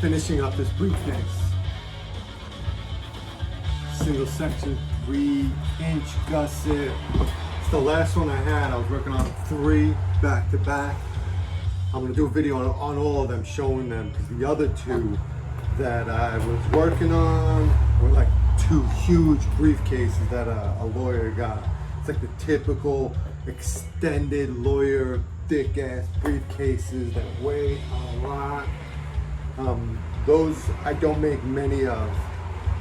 finishing up this briefcase. Single section 3-inch gusset. It's the last one I had. I was working on 3 back to back. I'm gonna do a video on all of them, showing them, because the other 2 that I was working on were like 2 huge briefcases that a lawyer got. It's like the typical extended lawyer thick ass briefcases that weigh a lot. Those I don't make many of.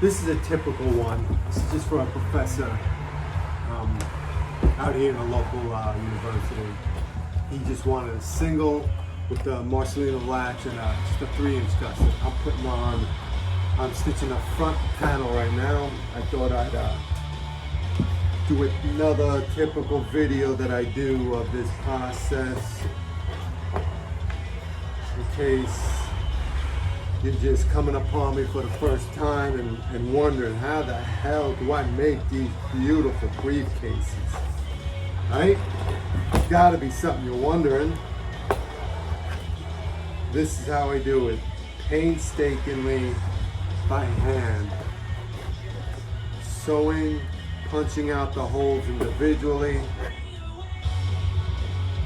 This is a typical one. This is just for a professor out here in a local university. He just wanted a single with the Marcellino latch and just a 3-inch gusset. I'm stitching a front panel right now. I thought I'd do another typical video that I do of this process, in case you're just coming upon me for the first time and wondering, how the hell do I make these beautiful briefcases? Right? Gotta be something you're wondering. This is how I do it, painstakingly by hand, sewing, punching out the holes individually.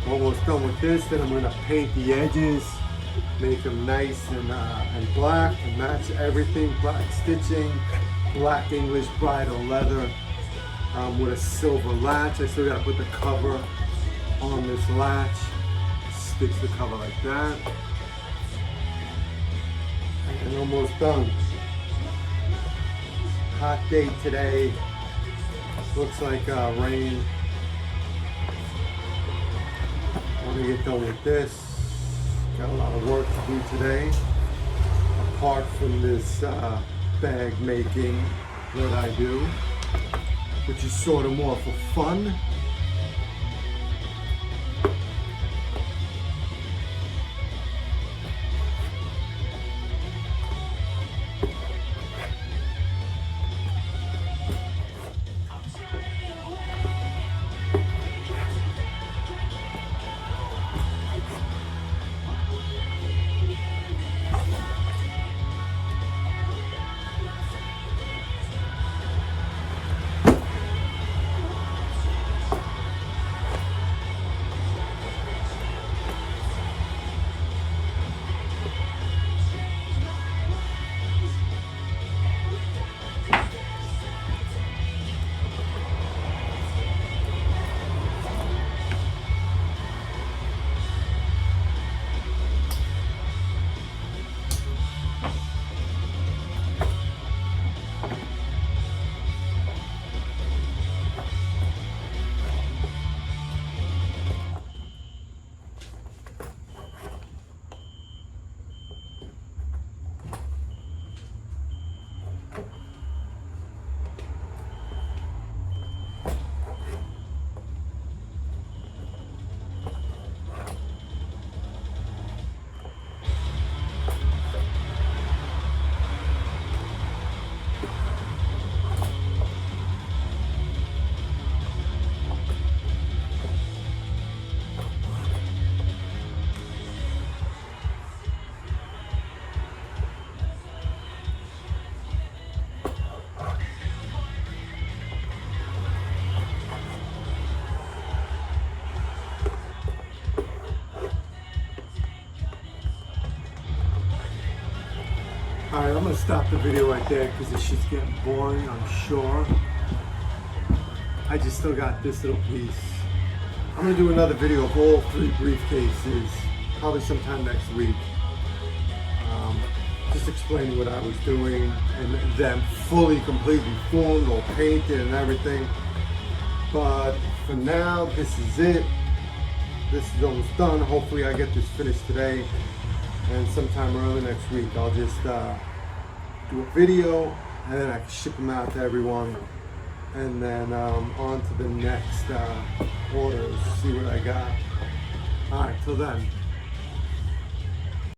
Almost done with this. Then I'm going to paint the edges, make them nice and black, and match everything. Black stitching, black English bridal leather with a silver latch. I still got to put the cover on this latch. Stitch the cover like that. And almost done. Hot day today. Looks like rain. Want to get done with this. Got a lot of work to do today. Apart from this bag making that I do, which is sort of more for fun. Alright, I'm going to stop the video right there because this shit's getting boring, I'm sure. I just still got this little piece. I'm going to do another video of all 3 briefcases, probably sometime next week. Just explaining what I was doing and them fully, completely formed, all painted and everything. But for now, this is it. This is almost done. Hopefully I get this finished today. And sometime early next week, I'll just do a video, and then I can ship them out to everyone, and then on to the next orders, see what I got. All right, till then.